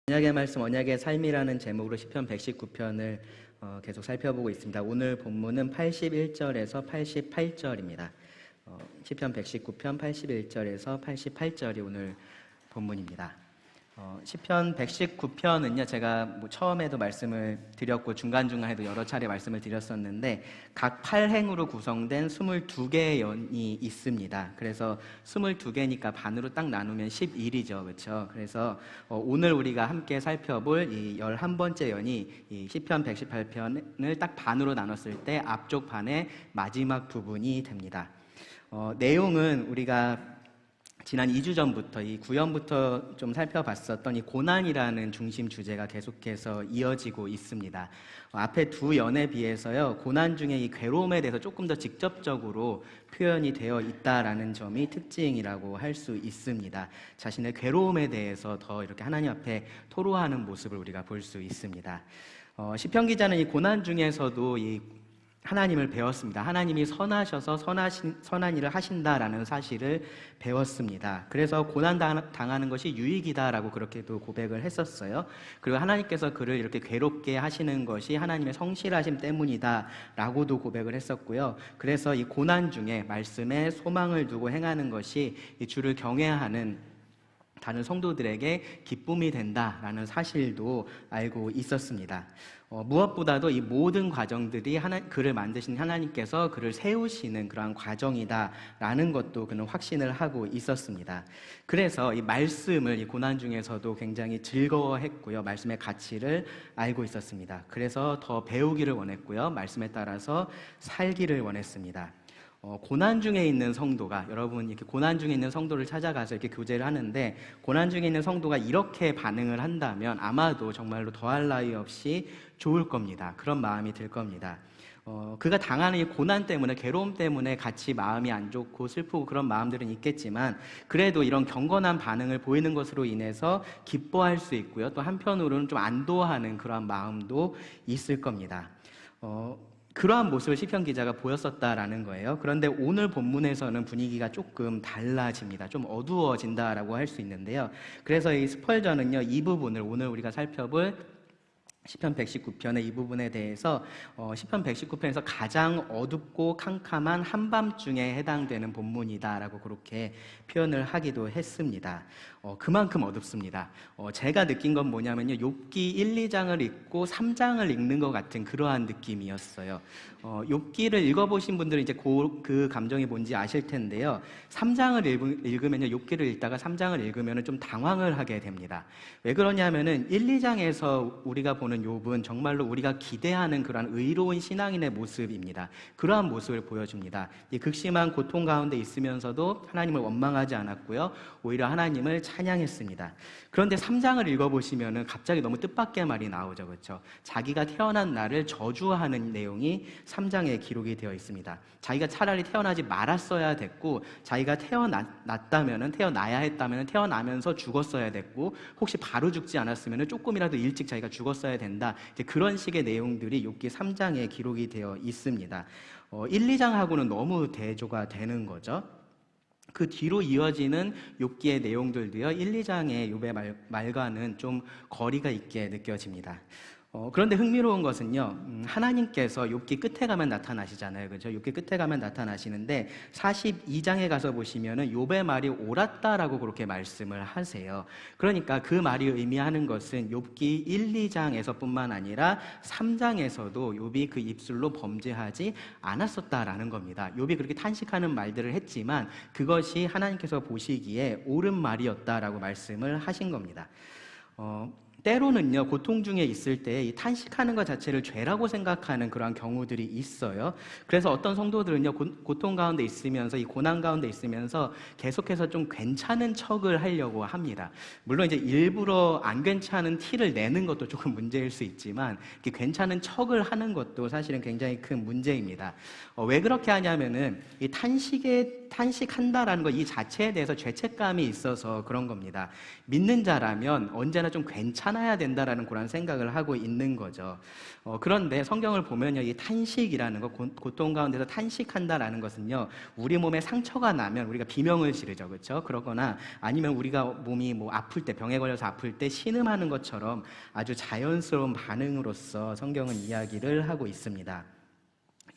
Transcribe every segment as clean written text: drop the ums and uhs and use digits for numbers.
언약의 말씀, 언약의 삶이라는 제목으로 시편 119편을 계속 살펴보고 있습니다. 오늘 본문은 81절에서 88절입니다. 시편 119편 81절에서 88절이 오늘 본문입니다. 시편 119편은요, 제가 처음에도 말씀을 드렸고 중간중간에도 여러 차례 말씀을 드렸었는데 각 8행으로 구성된 22개의 연이 있습니다. 그래서 22개니까 반으로 딱 나누면 11이죠. 그렇죠? 그래서 오늘 우리가 함께 살펴볼 이 11번째 연이 이 시편 118편을 딱 반으로 나눴을 때 앞쪽 반의 마지막 부분이 됩니다. 내용은 우리가 지난 2주 전부터 이 구연부터 좀 살펴봤었던 이 고난이라는 중심 주제가 계속해서 이어지고 있습니다. 앞에 두 연에 비해서요, 고난 중에 이 괴로움에 대해서 조금 더 직접적으로 표현이 되어 있다라는 점이 특징이라고 할 수 있습니다. 자신의 괴로움에 대해서 더 이렇게 하나님 앞에 토로하는 모습을 우리가 볼 수 있습니다. 시편 기자는 이 고난 중에서도 이 하나님을 배웠습니다. 하나님이 선하셔서 선한 일을 하신다라는 사실을 배웠습니다. 그래서 고난 당하는 것이 유익이다라고 그렇게도 고백을 했었어요. 그리고 하나님께서 그를 이렇게 괴롭게 하시는 것이 하나님의 성실하심 때문이다라고도 고백을 했었고요. 그래서 이 고난 중에 말씀에 소망을 두고 행하는 것이 이 주를 경외하는 다른 성도들에게 기쁨이 된다라는 사실도 알고 있었습니다. 무엇보다도 이 모든 과정들이 그를 만드신 하나님께서 그를 세우시는 그러한 과정이다라는 것도 그는 확신을 하고 있었습니다. 그래서 이 말씀을 이 고난 중에서도 굉장히 즐거워했고요. 말씀의 가치를 알고 있었습니다. 그래서 더 배우기를 원했고요. 말씀에 따라서 살기를 원했습니다. 고난 중에 있는 성도가, 여러분 이렇게 고난 중에 있는 성도를 찾아가서 이렇게 교제를 하는데, 고난 중에 있는 성도가 이렇게 반응을 한다면 아마도 정말로 더할 나위 없이 좋을 겁니다. 그런 마음이 들 겁니다. 그가 당하는 이 고난 때문에, 괴로움 때문에 같이 마음이 안 좋고 슬프고 그런 마음들은 있겠지만, 그래도 이런 경건한 반응을 보이는 것으로 인해서 기뻐할 수 있고요. 또 한편으로는 좀 안도하는 그런 마음도 있을 겁니다. 그러한 모습을 시편 기자가 보였었다라는 거예요. 그런데 오늘 본문에서는 분위기가 조금 달라집니다. 좀 어두워진다라고 할 수 있는데요. 그래서 이 스펄전은요, 이 부분을 오늘 우리가 살펴볼 시편 119편의 이 부분에 대해서 시편 119편에서 가장 어둡고 캄캄한 한밤중에 해당되는 본문이다라고 그렇게 표현을 하기도 했습니다. 그만큼 어둡습니다. 제가 느낀 건 뭐냐면요, 욥기 1, 2장을 읽고 3장을 읽는 것 같은 그러한 느낌이었어요. 욥기를 읽어보신 분들은 이제 그 감정이 뭔지 아실 텐데요. 3장을 읽으면요, 욥기를 읽다가 3장을 읽으면 좀 당황을 하게 됩니다. 왜 그러냐면은 1, 2장에서 우리가 보는 욥은 정말로 우리가 기대하는 그러한 의로운 신앙인의 모습입니다. 그러한 모습을 보여줍니다. 이 극심한 고통 가운데 있으면서도 하나님을 원망하지 않았고요, 오히려 하나님을 찬양했습니다. 그런데 3장을 읽어보시면은 갑자기 너무 뜻밖의 말이 나오죠, 그렇죠? 자기가 태어난 날을 저주하는 내용이 3장에 기록이 되어 있습니다. 자기가 차라리 태어나지 말았어야 됐고, 자기가 태어나야 했다면 태어나면서 죽었어야 됐고, 혹시 바로 죽지 않았으면 조금이라도 일찍 자기가 죽었어야 된다. 이제 그런 식의 내용들이 욥기 3장에 기록이 되어 있습니다. 1, 2장하고는 너무 대조가 되는 거죠. 그 뒤로 이어지는 욥기의 내용들도요, 1, 2장의 욥의 말과는 좀 거리가 있게 느껴집니다. 그런데 흥미로운 것은요, 하나님께서 욥기 끝에 가면 나타나시잖아요. 그렇죠? 욥기 끝에 가면 나타나시는데 42장에 가서 보시면은 욥의 말이 옳았다라고 그렇게 말씀을 하세요. 그러니까 그 말이 의미하는 것은 욥기 1, 2장에서뿐만 아니라 3장에서도 욥이 그 입술로 범죄하지 않았었다라는 겁니다. 욥이 그렇게 탄식하는 말들을 했지만 그것이 하나님께서 보시기에 옳은 말이었다라고 말씀을 하신 겁니다. 때로는요, 고통 중에 있을 때 이 탄식하는 것 자체를 죄라고 생각하는 그러한 경우들이 있어요. 그래서 어떤 성도들은요, 고통 가운데 있으면서, 이 고난 가운데 있으면서 계속해서 좀 괜찮은 척을 하려고 합니다. 물론 이제 일부러 안 괜찮은 티를 내는 것도 조금 문제일 수 있지만, 이렇게 괜찮은 척을 하는 것도 사실은 굉장히 큰 문제입니다. 왜 그렇게 하냐면은 이 탄식의 탄식한다라는 것 이 자체에 대해서 죄책감이 있어서 그런 겁니다. 믿는 자라면 언제나 좀 괜찮아야 된다라는 그런 생각을 하고 있는 거죠. 그런데 성경을 보면요, 이 탄식이라는 것, 고통 가운데서 탄식한다라는 것은요, 우리 몸에 상처가 나면 우리가 비명을 지르죠, 그렇죠? 그러거나 아니면 우리가 몸이 뭐 아플 때, 병에 걸려서 아플 때 신음하는 것처럼 아주 자연스러운 반응으로서 성경은 이야기를 하고 있습니다.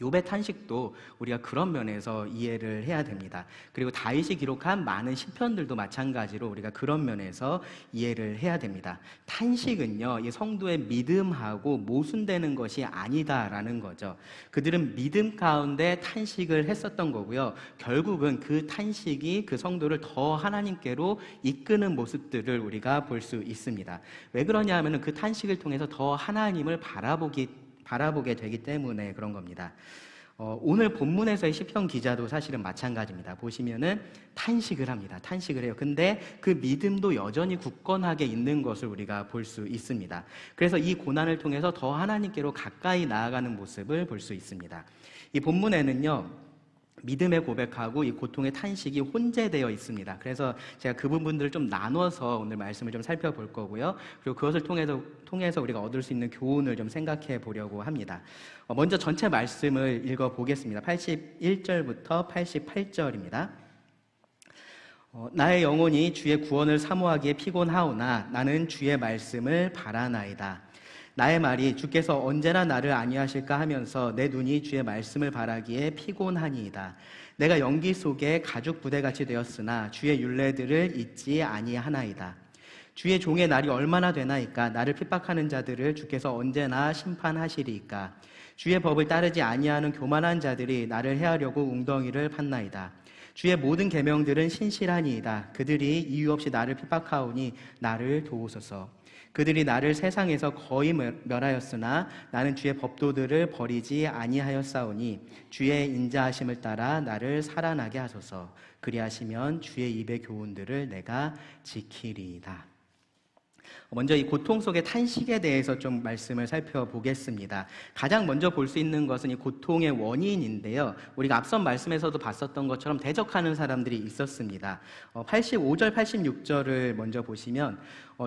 욥의 탄식도 우리가 그런 면에서 이해를 해야 됩니다. 그리고 다윗이 기록한 많은 시편들도 마찬가지로 우리가 그런 면에서 이해를 해야 됩니다. 탄식은요, 이 성도의 믿음하고 모순되는 것이 아니다라는 거죠. 그들은 믿음 가운데 탄식을 했었던 거고요. 결국은 그 탄식이 그 성도를 더 하나님께로 이끄는 모습들을 우리가 볼 수 있습니다. 왜 그러냐 하면 그 탄식을 통해서 더 하나님을 바라보게 되기 때문에 그런 겁니다. 오늘 본문에서의 시편 기자도 사실은 마찬가지입니다. 보시면은 탄식을 합니다. 탄식을 해요. 근데 그 믿음도 여전히 굳건하게 있는 것을 우리가 볼 수 있습니다. 그래서 이 고난을 통해서 더 하나님께로 가까이 나아가는 모습을 볼 수 있습니다. 이 본문에는요, 믿음의 고백하고 이 고통의 탄식이 혼재되어 있습니다. 그래서 제가 그 부분들을 좀 나눠서 오늘 말씀을 좀 살펴볼 거고요. 그리고 그것을 통해서 우리가 얻을 수 있는 교훈을 좀 생각해 보려고 합니다. 먼저 전체 말씀을 읽어 보겠습니다. 81절부터 88절입니다. 나의 영혼이 주의 구원을 사모하기에 피곤하오나 나는 주의 말씀을 바라나이다. 나의 말이 주께서 언제나 나를 안위하실까 하면서 내 눈이 주의 말씀을 바라기에 피곤하니이다. 내가 연기 속에 가죽 부대같이 되었으나 주의 율례들을 잊지 아니하나이다. 주의 종의 날이 얼마나 되나이까? 나를 핍박하는 자들을 주께서 언제나 심판하시리이까? 주의 법을 따르지 아니하는 교만한 자들이 나를 해하려고 웅덩이를 팠나이다. 주의 모든 계명들은 신실하니이다. 그들이 이유 없이 나를 핍박하오니 나를 도우소서. 그들이 나를 세상에서 거의 멸하였으나 나는 주의 법도들을 버리지 아니하였사오니 주의 인자하심을 따라 나를 살아나게 하소서. 그리하시면 주의 입의 교훈들을 내가 지키리이다. 먼저 이 고통 속의 탄식에 대해서 좀 말씀을 살펴보겠습니다. 가장 먼저 볼 수 있는 것은 이 고통의 원인인데요. 우리가 앞선 말씀에서도 봤었던 것처럼 대적하는 사람들이 있었습니다. 85절, 86절을 먼저 보시면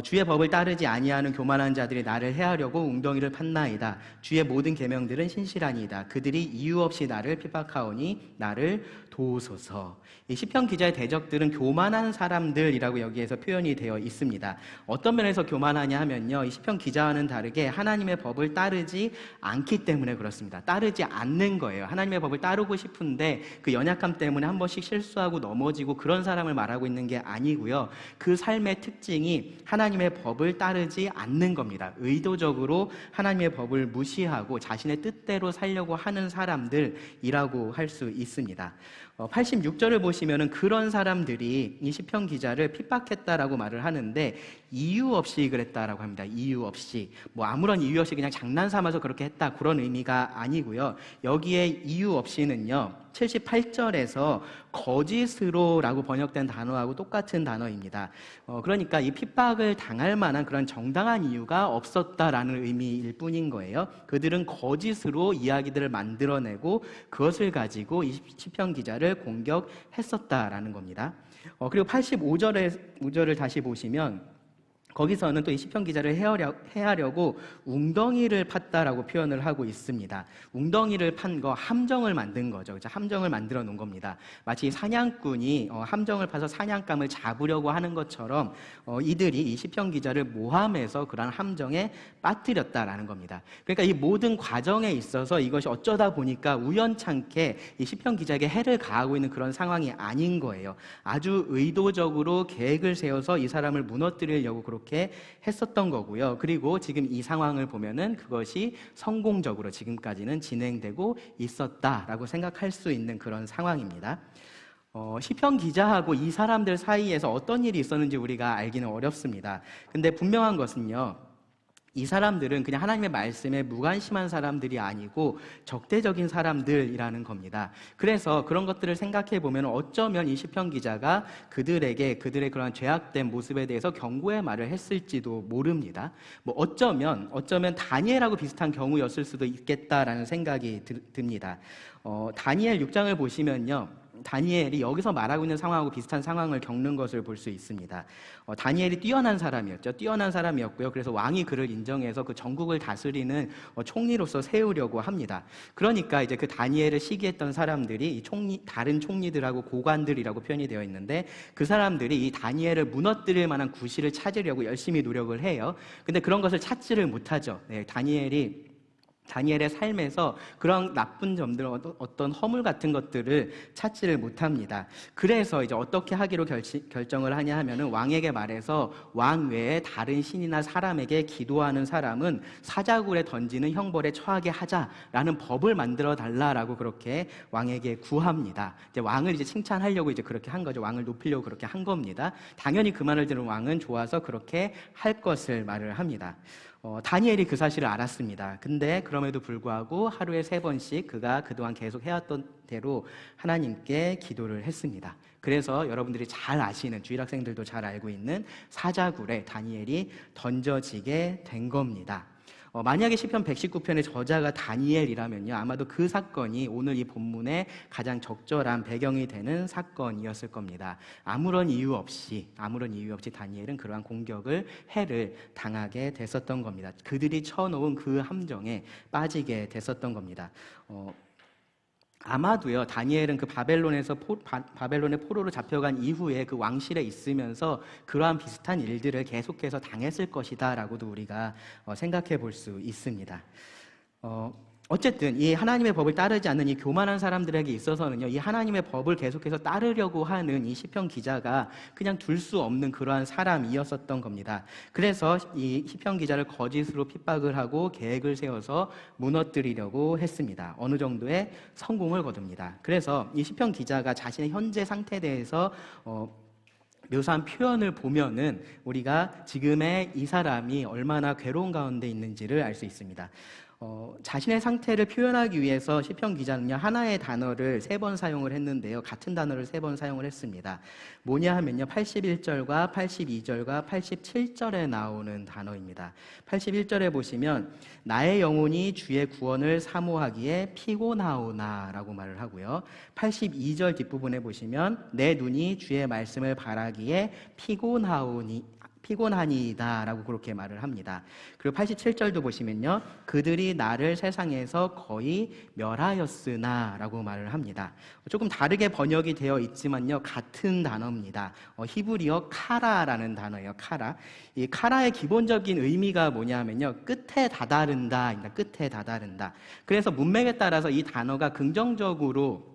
주의 법을 따르지 아니하는 교만한 자들이 나를 해하려고 웅덩이를 팠나이다. 주의 모든 계명들은 신실하니이다. 그들이 이유 없이 나를 핍박하오니 나를 도우소서. 이 시편 기자의 대적들은 교만한 사람들이라고 여기에서 표현이 되어 있습니다. 어떤 면에서 교만하냐 하면요, 이 시편 기자와는 다르게 하나님의 법을 따르지 않기 때문에 그렇습니다. 따르지 않는 거예요. 하나님의 법을 따르고 싶은데 그 연약함 때문에 한 번씩 실수하고 넘어지고 그런 사람을 말하고 있는 게 아니고요. 그 삶의 특징이 하나님의 법을 따르지 않는 겁니다. 의도적으로 하나님의 법을 무시하고 자신의 뜻대로 살려고 하는 사람들이라고 할 수 있습니다. 86절을 보시면은 그런 사람들이 이 시편 기자를 핍박했다라고 말을 하는데 이유 없이 그랬다라고 합니다. 이유 없이, 뭐 아무런 이유 없이 그냥 장난 삼아서 그렇게 했다, 그런 의미가 아니고요. 여기에 이유 없이는요, 78절에서 거짓으로라고 번역된 단어하고 똑같은 단어입니다. 그러니까 이 핍박을 당할 만한 그런 정당한 이유가 없었다라는 의미일 뿐인 거예요. 그들은 거짓으로 이야기들을 만들어내고 그것을 가지고 이 시편 기자를 공격했었다라는 겁니다. 그리고 85절을 다시 보시면 거기서는 또 이 시편 기자를 해하려고 웅덩이를 팠다라고 표현을 하고 있습니다. 웅덩이를 판 거, 함정을 만든 거죠. 함정을 만들어 놓은 겁니다. 마치 사냥꾼이 함정을 파서 사냥감을 잡으려고 하는 것처럼 이들이 이 시편 기자를 모함해서 그러한 함정에 빠뜨렸다라는 겁니다. 그러니까 이 모든 과정에 있어서 이것이 어쩌다 보니까 우연찮게 이 시편 기자에게 해를 가하고 있는 그런 상황이 아닌 거예요. 아주 의도적으로 계획을 세워서 이 사람을 무너뜨리려고 그렇게 했었던 거고요. 그리고 지금 이 상황을 보면은 그것이 성공적으로 지금까지는 진행되고 있었다라고 생각할 수 있는 그런 상황입니다. 시편 기자하고 이 사람들 사이에서 어떤 일이 있었는지 우리가 알기는 어렵습니다. 근데 분명한 것은요, 이 사람들은 그냥 하나님의 말씀에 무관심한 사람들이 아니고 적대적인 사람들이라는 겁니다. 그래서 그런 것들을 생각해 보면 어쩌면 이 시편 기자가 그들에게 그들의 그런 죄악된 모습에 대해서 경고의 말을 했을지도 모릅니다. 뭐 어쩌면 다니엘하고 비슷한 경우였을 수도 있겠다라는 생각이 듭니다. 다니엘 6장을 보시면요, 다니엘이 여기서 말하고 있는 상황하고 비슷한 상황을 겪는 것을 볼 수 있습니다. 다니엘이 뛰어난 사람이었죠. 뛰어난 사람이었고요. 그래서 왕이 그를 인정해서 그 전국을 다스리는 총리로서 세우려고 합니다. 그러니까 이제 그 다니엘을 시기했던 사람들이 이 다른 총리들하고 고관들이라고 표현이 되어 있는데, 그 사람들이 이 다니엘을 무너뜨릴 만한 구실을 찾으려고 열심히 노력을 해요. 근데 그런 것을 찾지를 못하죠. 네, 다니엘의 삶에서 그런 나쁜 점들, 어떤 허물 같은 것들을 찾지를 못합니다. 그래서 이제 어떻게 하기로 결정을 하냐 하면은, 왕에게 말해서 왕 외에 다른 신이나 사람에게 기도하는 사람은 사자굴에 던지는 형벌에 처하게 하자라는 법을 만들어 달라라고 그렇게 왕에게 구합니다. 이제 왕을 이제 칭찬하려고 이제 그렇게 한 거죠. 왕을 높이려고 그렇게 한 겁니다. 당연히 그 말을 들은 왕은 좋아서 그렇게 할 것을 말을 합니다. 다니엘이 그 사실을 알았습니다. 근데 그럼에도 불구하고 하루에 3번씩 그가 그동안 계속 해왔던 대로 하나님께 기도를 했습니다. 그래서 여러분들이 잘 아시는, 주일 학생들도 잘 알고 있는 사자굴에 다니엘이 던져지게 된 겁니다. 만약에 시편 119편의 저자가 다니엘이라면요, 아마도 그 사건이 오늘 이 본문의 가장 적절한 배경이 되는 사건이었을 겁니다. 아무런 이유 없이 다니엘은 그러한 공격을, 해를 당하게 됐었던 겁니다. 그들이 쳐놓은 그 함정에 빠지게 됐었던 겁니다. 아마도요, 다니엘은 그 바벨론의 포로로 잡혀간 이후에 그 왕실에 있으면서 그러한 비슷한 일들을 계속해서 당했을 것이다 라고도 우리가 생각해 볼 수 있습니다. 어쨌든 이 하나님의 법을 따르지 않는 이 교만한 사람들에게 있어서는요, 이 하나님의 법을 계속해서 따르려고 하는 이 시편 기자가 그냥 둘 수 없는 그러한 사람이었었던 겁니다. 그래서 이 시편 기자를 거짓으로 핍박을 하고 계획을 세워서 무너뜨리려고 했습니다. 어느 정도의 성공을 거둡니다. 그래서 이 시편 기자가 자신의 현재 상태에 대해서 묘사한 표현을 보면은 우리가 지금의 이 사람이 얼마나 괴로운 가운데 있는지를 알 수 있습니다. 자신의 상태를 표현하기 위해서 시편 기자는요, 하나의 단어를 3번 사용을 했는데요, 같은 단어를 3번 사용을 했습니다. 뭐냐 하면요, 81절과 82절과 87절에 나오는 단어입니다. 81절에 보시면 나의 영혼이 주의 구원을 사모하기에 피곤하오나 라고 말을 하고요, 82절 뒷부분에 보시면 내 눈이 주의 말씀을 바라기에 피곤하니이다 라고 그렇게 말을 합니다. 그리고 87절도 보시면요, 그들이 나를 세상에서 거의 멸하였으나 라고 말을 합니다. 조금 다르게 번역이 되어 있지만요, 같은 단어입니다. 히브리어 카라라는 단어예요. 카라. 이 카라의 기본적인 의미가 뭐냐 하면요, 끝에 다다른다, 끝에 다다른다. 그래서 문맥에 따라서 이 단어가 긍정적으로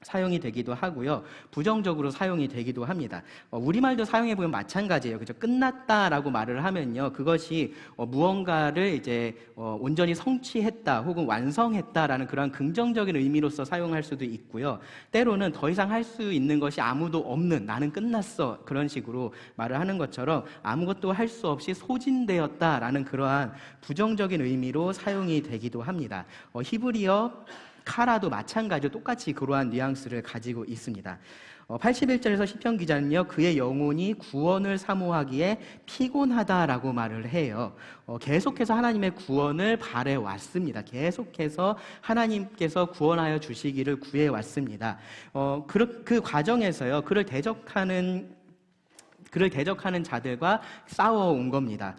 사용이 되기도 하고요, 부정적으로 사용이 되기도 합니다. 우리말도 사용해 보면 마찬가지예요. 그죠? 끝났다라고 말을 하면요, 그것이 무언가를 이제 온전히 성취했다 혹은 완성했다라는 그런 긍정적인 의미로서 사용할 수도 있고요, 때로는 더 이상 할 수 있는 것이 아무도 없는, 나는 끝났어, 그런 식으로 말을 하는 것처럼 아무것도 할 수 없이 소진되었다라는 그러한 부정적인 의미로 사용이 되기도 합니다. 히브리어 카라도 마찬가지로 똑같이 그러한 뉘앙스를 가지고 있습니다. 81절에서 시편 기자는요, 그의 영혼이 구원을 사모하기에 피곤하다라고 말을 해요. 계속해서 하나님의 구원을 바래왔습니다. 계속해서 하나님께서 구원하여 주시기를 구해왔습니다. 그 과정에서요, 그를 대적하는 자들과 싸워온 겁니다.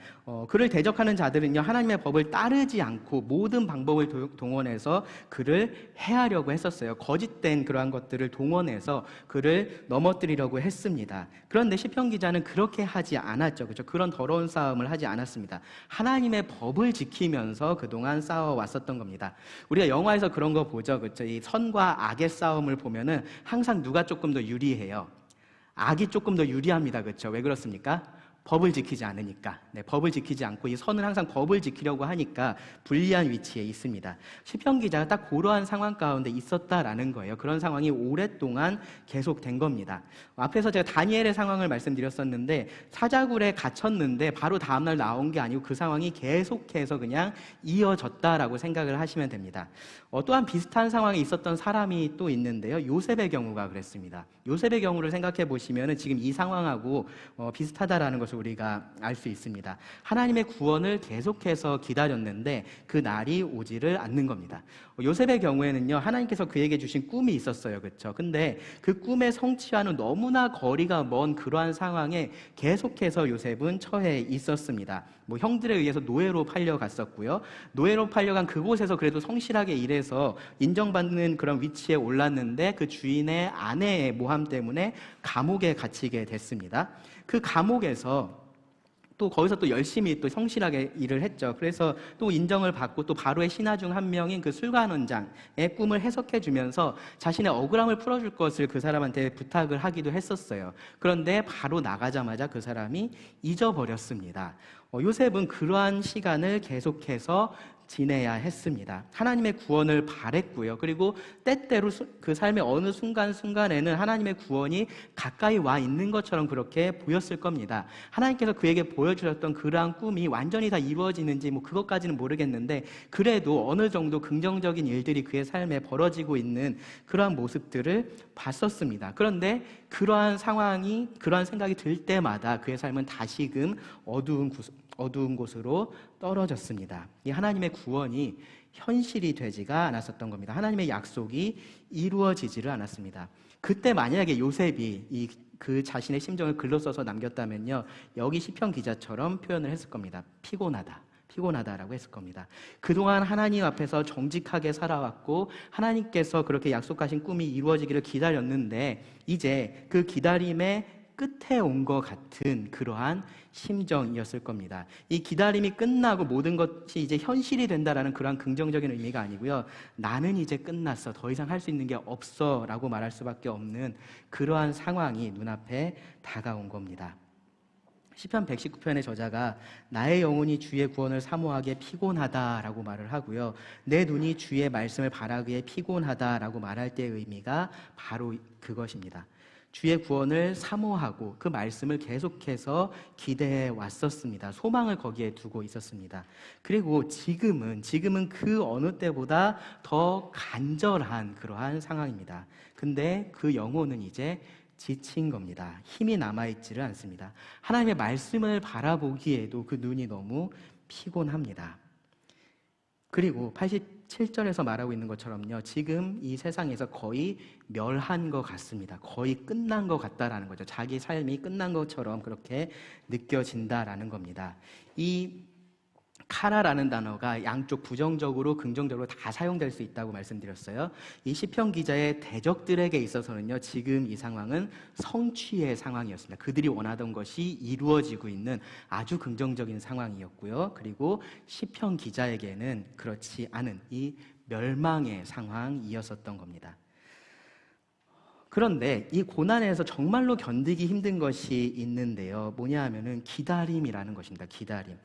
그를 대적하는 자들은요, 하나님의 법을 따르지 않고 모든 방법을 동원해서 그를 해하려고 했었어요. 거짓된 그러한 것들을 동원해서 그를 넘어뜨리려고 했습니다. 그런데 시편 기자는 그렇게 하지 않았죠. 그렇죠? 그런 더러운 싸움을 하지 않았습니다. 하나님의 법을 지키면서 그동안 싸워왔었던 겁니다. 우리가 영화에서 그런 거 보죠. 그렇죠? 이 선과 악의 싸움을 보면은 항상 누가 조금 더 유리해요? 악이 조금 더 유리합니다. 그렇죠? 왜 그렇습니까? 법을 지키지 않으니까. 법을 지키지 않고 이 선은 항상 법을 지키려고 하니까 불리한 위치에 있습니다. 시편 기자가 딱 그러한 상황 가운데 있었다라는 거예요. 그런 상황이 오랫동안 계속된 겁니다. 앞에서 제가 다니엘의 상황을 말씀드렸었는데, 사자굴에 갇혔는데 바로 다음날 나온 게 아니고 그 상황이 계속해서 그냥 이어졌다라고 생각을 하시면 됩니다. 또한 비슷한 상황에 있었던 사람이 또 있는데요, 요셉의 경우가 그랬습니다. 요셉의 경우를 생각해 보시면 지금 이 상황하고 비슷하다라는 것을 것을 우리가 알 수 있습니다. 하나님의 구원을 계속해서 기다렸는데 그 날이 오지를 않는 겁니다. 요셉의 경우에는요, 하나님께서 그에게 주신 꿈이 있었어요. 그렇죠? 근데 그 꿈의 성취와는 너무나 거리가 먼 그러한 상황에 계속해서 요셉은 처해 있었습니다. 형들에 의해서 노예로 팔려갔었고요. 노예로 팔려간 그곳에서 그래도 성실하게 일해서 인정받는 그런 위치에 올랐는데 그 주인의 아내의 모함 때문에 감옥에 갇히게 됐습니다. 그 감옥에서 또 거기서 또 열심히 또 성실하게 일을 했죠. 그래서 또 인정을 받고 또 바로의 신하 중 한 명인 그 술관원장의 꿈을 해석해 주면서 자신의 억울함을 풀어줄 것을 그 사람한테 부탁을 하기도 했었어요. 그런데 바로 나가자마자 그 사람이 잊어버렸습니다. 요셉은 그러한 시간을 계속해서 지내야 했습니다. 하나님의 구원을 바랬고요. 그리고 때때로 그 삶의 어느 순간순간에는 하나님의 구원이 가까이 와 있는 것처럼 그렇게 보였을 겁니다. 하나님께서 그에게 보여주셨던 그러한 꿈이 완전히 다 이루어지는지 그것까지는 모르겠는데, 그래도 어느 정도 긍정적인 일들이 그의 삶에 벌어지고 있는 그러한 모습들을 봤었습니다. 그런데 그러한 상황이, 그러한 생각이 들 때마다 그의 삶은 다시금 어두운 곳으로 떨어졌습니다. 이 하나님의 구원이 현실이 되지가 않았었던 겁니다. 하나님의 약속이 이루어지지를 않았습니다. 그때 만약에 요셉이 그 자신의 심정을 글로 써서 남겼다면요, 여기 시편 기자처럼 표현을 했을 겁니다. 피곤하다라고 했을 겁니다. 그동안 하나님 앞에서 정직하게 살아왔고 하나님께서 그렇게 약속하신 꿈이 이루어지기를 기다렸는데 이제 그 기다림의 끝에 온 것 같은 그러한 심정이었을 겁니다. 이 기다림이 끝나고 모든 것이 이제 현실이 된다라는 그러한 긍정적인 의미가 아니고요, 나는 이제 끝났어, 더 이상 할 수 있는 게 없어 라고 말할 수밖에 없는 그러한 상황이 눈앞에 다가온 겁니다. 시편 119편의 저자가 나의 영혼이 주의 구원을 사모하기에 피곤하다라고 말을 하고요, 내 눈이 주의 말씀을 바라기에 피곤하다라고 말할 때의 의미가 바로 그것입니다. 주의 구원을 사모하고 그 말씀을 계속해서 기대해 왔었습니다. 소망을 거기에 두고 있었습니다. 그리고 지금은 그 어느 때보다 더 간절한 그러한 상황입니다. 근데 그 영혼은 이제 지친 겁니다. 힘이 남아있지를 않습니다. 하나님의 말씀을 바라보기에도 그 눈이 너무 피곤합니다. 그리고 87절에서 말하고 있는 것처럼요, 지금 이 세상에서 거의 멸한 것 같습니다. 거의 끝난 것 같다라는 거죠. 자기 삶이 끝난 것처럼 그렇게 느껴진다라는 겁니다. 이 카라라는 단어가 양쪽 부정적으로 긍정적으로 다 사용될 수 있다고 말씀드렸어요. 이 시편 기자의 대적들에게 있어서는요, 지금 이 상황은 성취의 상황이었습니다. 그들이 원하던 것이 이루어지고 있는 아주 긍정적인 상황이었고요. 그리고 시편 기자에게는 그렇지 않은 이 멸망의 상황이었었던 겁니다. 그런데 이 고난에서 정말로 견디기 힘든 것이 있는데요, 뭐냐 하면은 기다림이라는 것입니다. 기다림.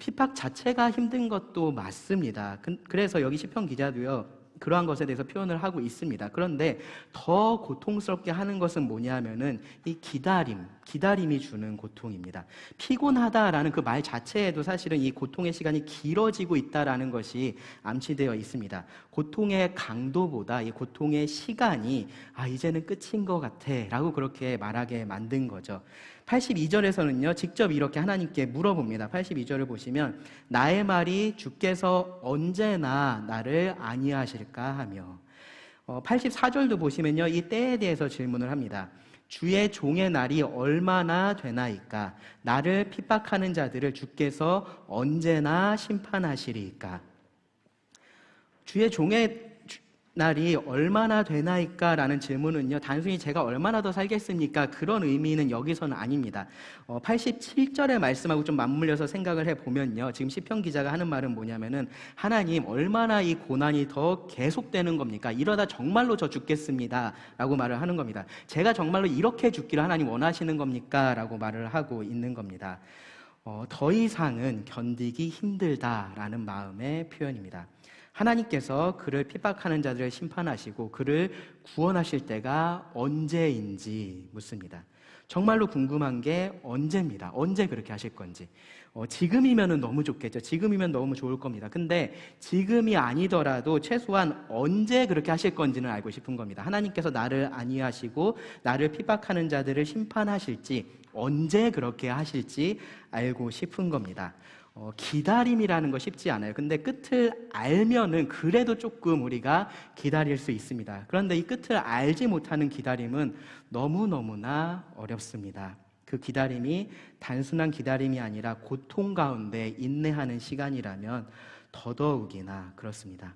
핍박 자체가 힘든 것도 맞습니다. 그래서 여기 시편 기자도요, 그러한 것에 대해서 표현을 하고 있습니다. 그런데 더 고통스럽게 하는 것은 뭐냐면은 이 기다림이 주는 고통입니다. 피곤하다라는 그 말 자체에도 사실은 이 고통의 시간이 길어지고 있다라는 것이 암시되어 있습니다. 고통의 강도보다 이 고통의 시간이 이제는 끝인 것 같아 라고 그렇게 말하게 만든 거죠. 82절에서는요, 직접 이렇게 하나님께 물어봅니다. 82절을 보시면 나의 말이 주께서 언제나 나를 안위하실까 하며, 84절도 보시면요, 이 때에 대해서 질문을 합니다. 주의 종의 날이 얼마나 되나이까? 나를 핍박하는 자들을 주께서 언제나 심판하시리이까? 주의 종의 날이 얼마나 되나이까? 라는 질문은요, 단순히 제가 얼마나 더 살겠습니까? 그런 의미는 여기서는 아닙니다. 87절의 말씀하고 좀 맞물려서 생각을 해보면요, 지금 시편 기자가 하는 말은 뭐냐면은, 하나님 얼마나 이 고난이 더 계속되는 겁니까? 이러다 정말로 저 죽겠습니다 라고 말을 하는 겁니다. 제가 정말로 이렇게 죽기를 하나님 원하시는 겁니까? 라고 말을 하고 있는 겁니다. 더 이상은 견디기 힘들다라는 마음의 표현입니다. 하나님께서 그를 핍박하는 자들을 심판하시고 그를 구원하실 때가 언제인지 묻습니다. 정말로 궁금한 게 언제입니다. 언제 그렇게 하실 건지. 지금이면 너무 좋겠죠. 지금이면 너무 좋을 겁니다. 근데 지금이 아니더라도 최소한 언제 그렇게 하실 건지는 알고 싶은 겁니다. 하나님께서 나를 안위하시고 나를 핍박하는 자들을 심판하실지, 언제 그렇게 하실지 알고 싶은 겁니다. 기다림이라는 거 쉽지 않아요. 근데 끝을 알면은 그래도 조금 우리가 기다릴 수 있습니다. 그런데 이 끝을 알지 못하는 기다림은 너무너무나 어렵습니다. 그 기다림이 단순한 기다림이 아니라 고통 가운데 인내하는 시간이라면 더더욱이나 그렇습니다.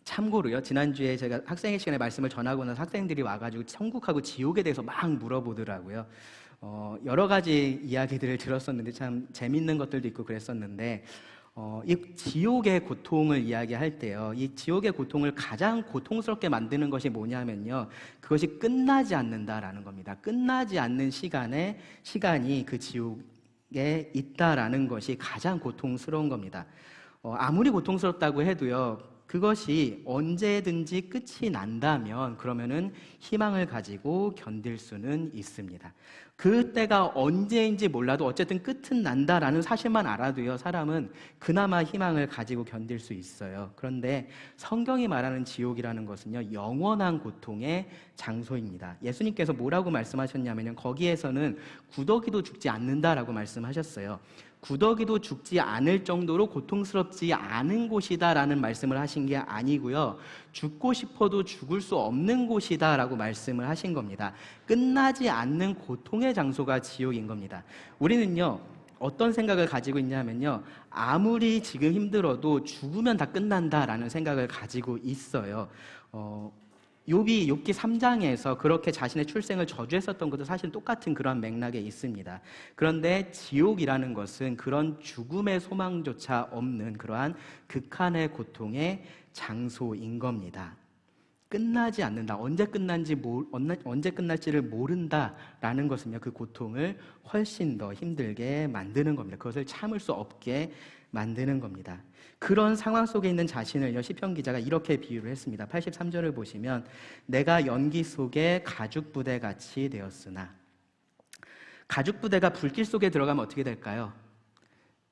참고로요, 지난주에 제가 학생회 시간에 말씀을 전하고 나서 학생들이 와가지고 천국하고 지옥에 대해서 막 물어보더라고요. 여러 가지 이야기들을 들었었는데 참 재밌는 것들도 있고 그랬었는데, 이 지옥의 고통을 이야기할 때요, 이 지옥의 고통을 가장 고통스럽게 만드는 것이 뭐냐면요, 그것이 끝나지 않는다라는 겁니다. 끝나지 않는 시간이 그 지옥에 있다라는 것이 가장 고통스러운 겁니다. 아무리 고통스럽다고 해도요, 그것이 언제든지 끝이 난다면 그러면은 희망을 가지고 견딜 수는 있습니다. 그때가 언제인지 몰라도 어쨌든 끝은 난다라는 사실만 알아도요, 사람은 그나마 희망을 가지고 견딜 수 있어요. 그런데 성경이 말하는 지옥이라는 것은요, 영원한 고통의 장소입니다. 예수님께서 뭐라고 말씀하셨냐면요, 거기에서는 구더기도 죽지 않는다라고 말씀하셨어요. 구더기도 죽지 않을 정도로 고통스럽지 않은 곳이다라는 말씀을 하신 게 아니고요, 죽고 싶어도 죽을 수 없는 곳이다라고 말씀을 하신 겁니다. 끝나지 않는 고통의 장소가 지옥인 겁니다. 우리는요, 어떤 생각을 가지고 있냐면요, 아무리 지금 힘들어도 죽으면 다 끝난다라는 생각을 가지고 있어요. 욥기 3장에서 그렇게 자신의 출생을 저주했었던 것도 사실 똑같은 그런 맥락에 있습니다. 그런데 지옥이라는 것은 그런 죽음의 소망조차 없는 그러한 극한의 고통의 장소인 겁니다. 끝나지 않는다, 언제 끝날지를 모른다라는 것은요, 그 고통을 훨씬 더 힘들게 만드는 겁니다. 그것을 참을 수 없게 만드는 겁니다. 그런 상황 속에 있는 자신을요, 시편 기자가 이렇게 비유를 했습니다. 83절을 보시면, 내가 연기 속에 가죽 부대 같이 되었으나, 가죽 부대가 불길 속에 들어가면 어떻게 될까요?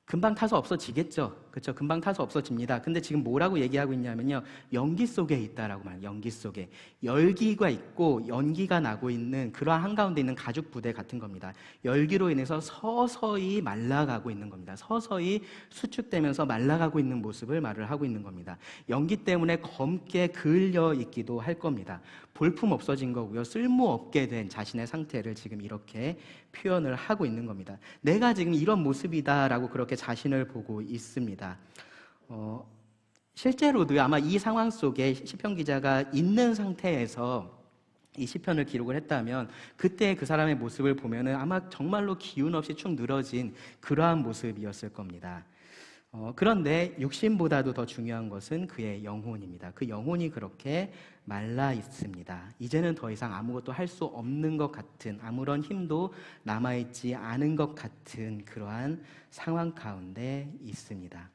금방 타서 없어지겠죠. 그렇죠? 금방 타서 없어집니다. 근데 지금 뭐라고 얘기하고 있냐면요, 연기 속에 있다라고 말해요. 연기 속에 열기가 있고 연기가 나고 있는 그러한 한가운데 있는 가죽 부대 같은 겁니다. 열기로 인해서 서서히 말라가고 있는 겁니다. 서서히 수축되면서 말라가고 있는 모습을 말을 하고 있는 겁니다. 연기 때문에 검게 그을려 있기도 할 겁니다. 볼품 없어진 거고요, 쓸모없게 된 자신의 상태를 지금 이렇게 표현을 하고 있는 겁니다. 내가 지금 이런 모습이다라고 그렇게 자신을 보고 있습니다. 실제로도 아마 이 상황 속에 시편 기자가 있는 상태에서 이 시편을 기록을 했다면 그때 그 사람의 모습을 보면은 아마 정말로 기운 없이 축 늘어진 그러한 모습이었을 겁니다. 그런데 육신보다도 더 중요한 것은 그의 영혼입니다. 그 영혼이 그렇게 말라 있습니다. 이제는 더 이상 아무것도 할 수 없는 것 같은, 아무런 힘도 남아있지 않은 것 같은 그러한 상황 가운데 있습니다.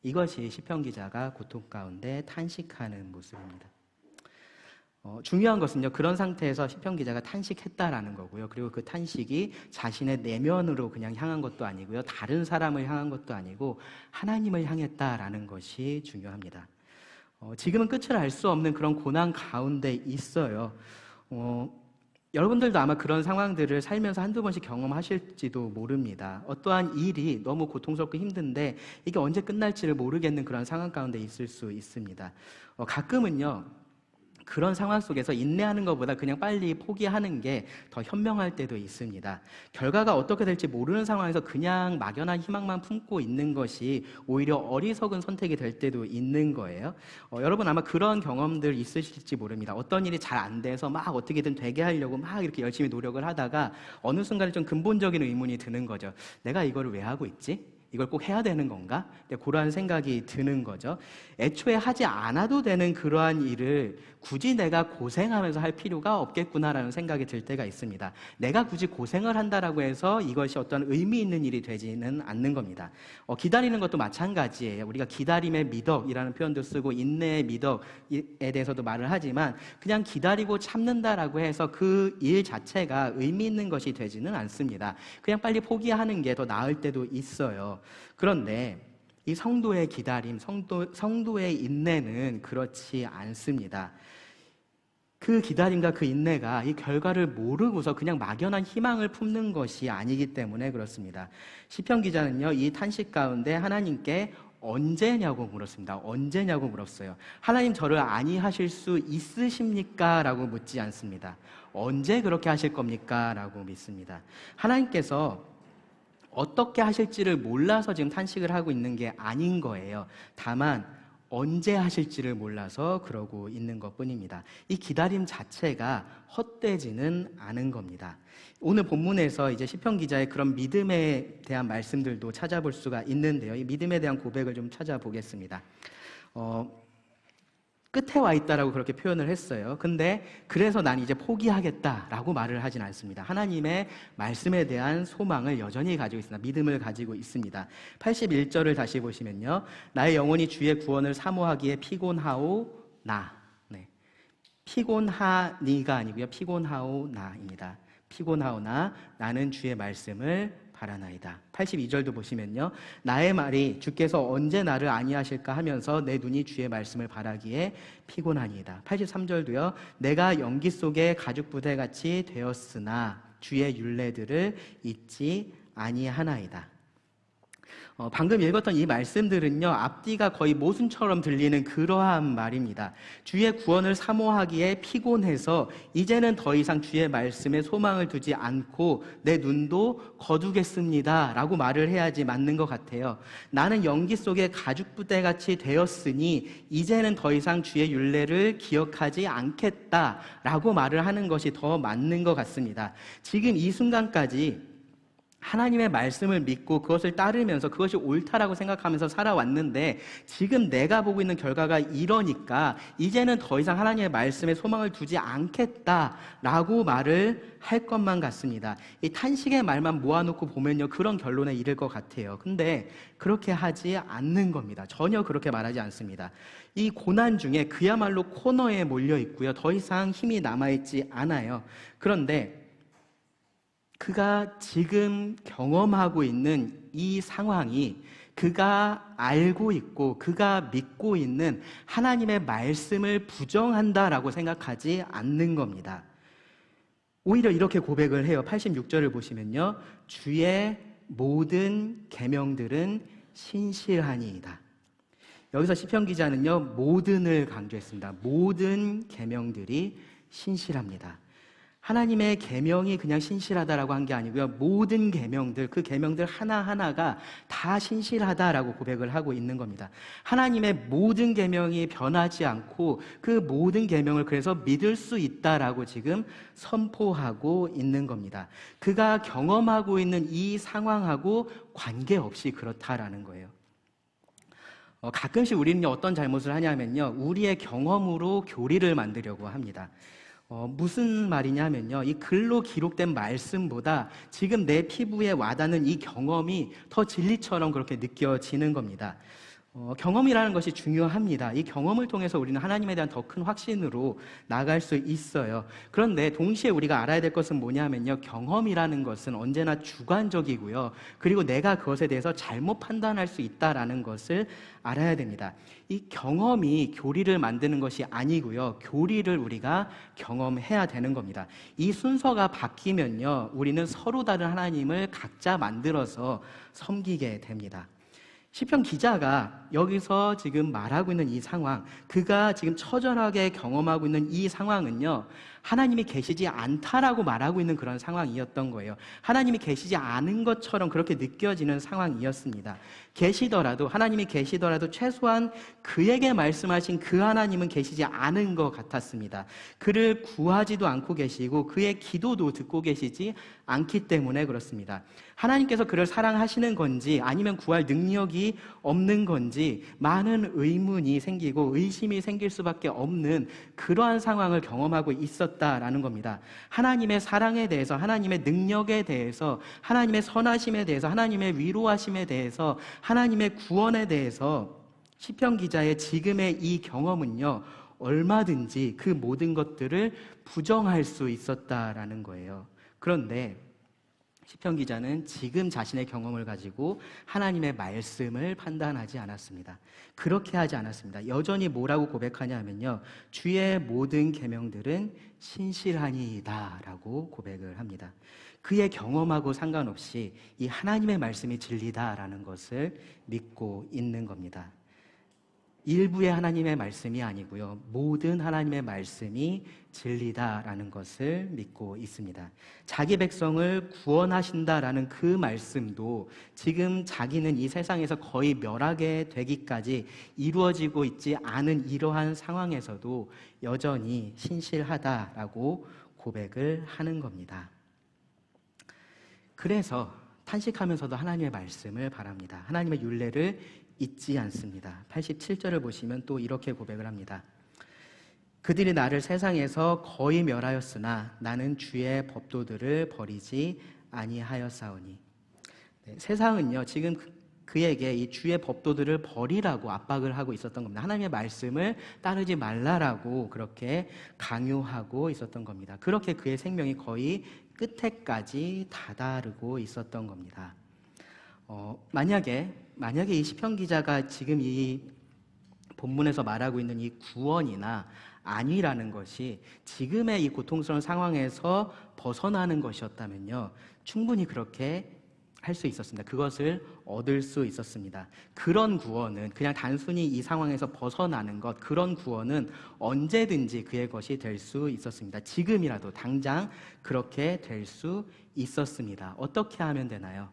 이것이 시편 기자가 고통 가운데 탄식하는 모습입니다. 중요한 것은요, 그런 상태에서 시편 기자가 탄식했다라는 거고요, 그리고 그 탄식이 자신의 내면으로 그냥 향한 것도 아니고요, 다른 사람을 향한 것도 아니고 하나님을 향했다라는 것이 중요합니다. 지금은 끝을 알 수 없는 그런 고난 가운데 있어요. 여러분들도 아마 그런 상황들을 살면서 한두 번씩 경험하실지도 모릅니다. 어떠한 일이 너무 고통스럽고 힘든데 이게 언제 끝날지를 모르겠는 그런 상황 가운데 있을 수 있습니다. 가끔은요, 그런 상황 속에서 인내하는 것보다 그냥 빨리 포기하는 게 더 현명할 때도 있습니다. 결과가 어떻게 될지 모르는 상황에서 그냥 막연한 희망만 품고 있는 것이 오히려 어리석은 선택이 될 때도 있는 거예요. 여러분 아마 그런 경험들 있으실지 모릅니다. 어떤 일이 잘 안 돼서 막 어떻게든 되게 하려고 막 이렇게 열심히 노력을 하다가 어느 순간에 좀 근본적인 의문이 드는 거죠. 내가 이거를 왜 하고 있지? 이걸 꼭 해야 되는 건가? 그러한 생각이 드는 거죠. 애초에 하지 않아도 되는 그러한 일을 굳이 내가 고생하면서 할 필요가 없겠구나라는 생각이 들 때가 있습니다. 내가 굳이 고생을 한다라고 해서 이것이 어떤 의미 있는 일이 되지는 않는 겁니다. 기다리는 것도 마찬가지예요. 우리가 기다림의 미덕이라는 표현도 쓰고 인내의 미덕에 대해서도 말을 하지만 그냥 기다리고 참는다라고 해서 그 일 자체가 의미 있는 것이 되지는 않습니다. 그냥 빨리 포기하는 게 더 나을 때도 있어요. 그런데 이 성도의 기다림, 성도의 인내는 그렇지 않습니다. 그 기다림과 그 인내가 이 결과를 모르고서 그냥 막연한 희망을 품는 것이 아니기 때문에 그렇습니다. 시편 기자는요, 이 탄식 가운데 하나님께 언제냐고 물었습니다. 언제냐고 물었어요. 하나님 저를 아니하실 수 있으십니까? 라고 묻지 않습니다. 언제 그렇게 하실 겁니까? 라고 묻습니다. 하나님께서 어떻게 하실지를 몰라서 지금 탄식을 하고 있는 게 아닌 거예요. 다만 언제 하실지를 몰라서 그러고 있는 것뿐입니다. 이 기다림 자체가 헛되지는 않은 겁니다. 오늘 본문에서 이제 시편 기자의 그런 믿음에 대한 말씀들도 찾아볼 수가 있는데요. 이 믿음에 대한 고백을 좀 찾아보겠습니다. 끝에 와 있다라고 그렇게 표현을 했어요. 근데 그래서 난 이제 포기하겠다라고 말을 하진 않습니다. 하나님의 말씀에 대한 소망을 여전히 가지고 있습니다. 믿음을 가지고 있습니다. 81절을 다시 보시면요. 나의 영혼이 주의 구원을 사모하기에 피곤하오나. 네. 피곤하니가 아니고요. 피곤하오나입니다. 피곤하오나 나는 주의 말씀을 바라나이다. 82절도 보시면요. 나의 말이 주께서 언제 나를 아니하실까 하면서 내 눈이 주의 말씀을 바라기에 피곤하니이다. 83절도요. 내가 연기 속에 가죽 부대같이 되었으나 주의 율례들을 잊지 아니하나이다. 방금 읽었던 이 말씀들은요, 앞뒤가 거의 모순처럼 들리는 그러한 말입니다. 주의 구원을 사모하기에 피곤해서 이제는 더 이상 주의 말씀에 소망을 두지 않고 내 눈도 거두겠습니다 라고 말을 해야지 맞는 것 같아요. 나는 연기 속에 가죽부대같이 되었으니 이제는 더 이상 주의 율례를 기억하지 않겠다 라고 말을 하는 것이 더 맞는 것 같습니다. 지금 이 순간까지 하나님의 말씀을 믿고 그것을 따르면서 그것이 옳다라고 생각하면서 살아왔는데 지금 내가 보고 있는 결과가 이러니까 이제는 더 이상 하나님의 말씀에 소망을 두지 않겠다라고 말을 할 것만 같습니다. 이 탄식의 말만 모아놓고 보면요, 그런 결론에 이를 것 같아요. 근데 그렇게 하지 않는 겁니다. 전혀 그렇게 말하지 않습니다. 이 고난 중에 그야말로 코너에 몰려 있고요, 더 이상 힘이 남아있지 않아요. 그런데 그가 지금 경험하고 있는 이 상황이 그가 알고 있고 그가 믿고 있는 하나님의 말씀을 부정한다라고 생각하지 않는 겁니다. 오히려 이렇게 고백을 해요. 86절을 보시면요. 주의 모든 계명들은 신실하니이다. 여기서 시편 기자는요, 모든을 강조했습니다. 모든 계명들이 신실합니다. 하나님의 계명이 그냥 신실하다라고 한 게 아니고요, 모든 계명들, 그 계명들 하나하나가 다 신실하다라고 고백을 하고 있는 겁니다. 하나님의 모든 계명이 변하지 않고 그 모든 계명을 그래서 믿을 수 있다라고 지금 선포하고 있는 겁니다. 그가 경험하고 있는 이 상황하고 관계없이 그렇다라는 거예요. 가끔씩 우리는 어떤 잘못을 하냐면요, 우리의 경험으로 교리를 만들려고 합니다. 무슨 말이냐면요, 이 글로 기록된 말씀보다 지금 내 피부에 와닿는 이 경험이 더 진리처럼 그렇게 느껴지는 겁니다. 경험이라는 것이 중요합니다. 이 경험을 통해서 우리는 하나님에 대한 더 큰 확신으로 나아갈 수 있어요. 그런데 동시에 우리가 알아야 될 것은 뭐냐면요, 경험이라는 것은 언제나 주관적이고요, 그리고 내가 그것에 대해서 잘못 판단할 수 있다라는 것을 알아야 됩니다. 이 경험이 교리를 만드는 것이 아니고요, 교리를 우리가 경험해야 되는 겁니다. 이 순서가 바뀌면요, 우리는 서로 다른 하나님을 각자 만들어서 섬기게 됩니다. 시편 기자가 여기서 지금 말하고 있는 이 상황, 그가 지금 처절하게 경험하고 있는 이 상황은요, 하나님이 계시지 않다라고 말하고 있는 그런 상황이었던 거예요. 하나님이 계시지 않은 것처럼 그렇게 느껴지는 상황이었습니다. 하나님이 계시더라도 최소한 그에게 말씀하신 그 하나님은 계시지 않은 것 같았습니다. 그를 구하지도 않고 계시고 그의 기도도 듣고 계시지 않기 때문에 그렇습니다. 하나님께서 그를 사랑하시는 건지 아니면 구할 능력이 없는 건지 많은 의문이 생기고 의심이 생길 수밖에 없는 그러한 상황을 경험하고 있었다라는 겁니다. 하나님의 사랑에 대해서, 하나님의 능력에 대해서, 하나님의 선하심에 대해서, 하나님의 위로하심에 대해서, 하나님의 구원에 대해서 시편 기자의 지금의 이 경험은요, 얼마든지 그 모든 것들을 부정할 수 있었다라는 거예요. 그런데 시편 기자는 지금 자신의 경험을 가지고 하나님의 말씀을 판단하지 않았습니다. 그렇게 하지 않았습니다. 여전히 뭐라고 고백하냐면요, 주의 모든 계명들은 신실하니이다라고 고백을 합니다. 그의 경험하고 상관없이 이 하나님의 말씀이 진리다라는 것을 믿고 있는 겁니다. 일부의 하나님의 말씀이 아니고요, 모든 하나님의 말씀이 진리다라는 것을 믿고 있습니다. 자기 백성을 구원하신다라는 그 말씀도 지금 자기는 이 세상에서 거의 멸하게 되기까지 이루어지고 있지 않은 이러한 상황에서도 여전히 신실하다라고 고백을 하는 겁니다. 그래서 탄식하면서도 하나님의 말씀을 바랍니다. 하나님의 율례를 잊지 않습니다. 87절을 보시면 또 이렇게 고백을 합니다. 그들이 나를 세상에서 거의 멸하였으나 나는 주의 법도들을 버리지 아니하였사오니. 세상은요, 지금 그에게 이 주의 법도들을 버리라고 압박을 하고 있었던 겁니다. 하나님의 말씀을 따르지 말라라고 그렇게 강요하고 있었던 겁니다. 그렇게 그의 생명이 거의 끝에까지 다다르고 있었던 겁니다. 만약에 이 시편 기자가 지금 이 본문에서 말하고 있는 이 구원이나 안위라는 것이 지금의 이 고통스러운 상황에서 벗어나는 것이었다면요, 충분히 그렇게 할 수 있었습니다. 그것을 얻을 수 있었습니다. 그런 구원은 그냥 단순히 이 상황에서 벗어나는 것, 그런 구원은 언제든지 그의 것이 될 수 있었습니다. 지금이라도 당장 그렇게 될 수 있었습니다. 어떻게 하면 되나요?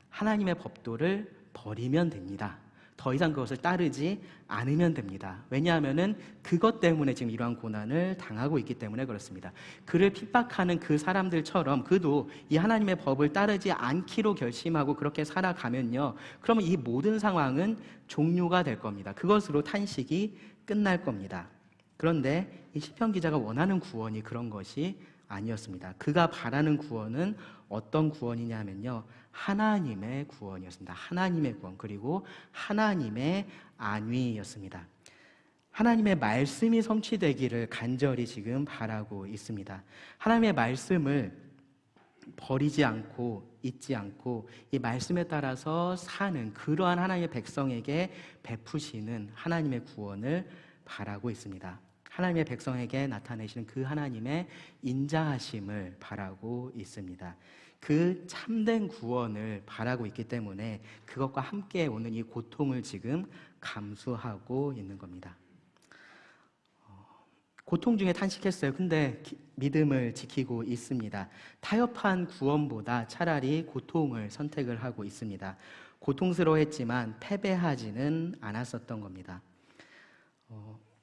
하나님의 법도를 버리면 됩니다. 더 이상 그것을 따르지 않으면 됩니다. 왜냐하면은 그것 때문에 지금 이러한 고난을 당하고 있기 때문에 그렇습니다. 그를 핍박하는 그 사람들처럼 그도 이 하나님의 법을 따르지 않기로 결심하고 그렇게 살아가면요, 그러면 이 모든 상황은 종료가 될 겁니다. 그것으로 탄식이 끝날 겁니다. 그런데 이 시편 기자가 원하는 구원이 그런 것이 아니었습니다. 그가 바라는 구원은 어떤 구원이냐면요, 하나님의 구원이었습니다. 하나님의 구원, 그리고 하나님의 안위였습니다. 하나님의 말씀이 성취되기를 간절히 지금 바라고 있습니다. 하나님의 말씀을 버리지 않고 잊지 않고 이 말씀에 따라서 사는 그러한 하나님의 백성에게 베푸시는 하나님의 구원을 바라고 있습니다. 하나님의 백성에게 나타내시는 그 하나님의 인자하심을 바라고 있습니다. 그 참된 구원을 바라고 있기 때문에 그것과 함께 오는 이 고통을 지금 감수하고 있는 겁니다. 고통 중에 탄식했어요. 근데 믿음을 지키고 있습니다. 타협한 구원보다 차라리 고통을 선택을 하고 있습니다. 고통스러워했지만 패배하지는 않았었던 겁니다.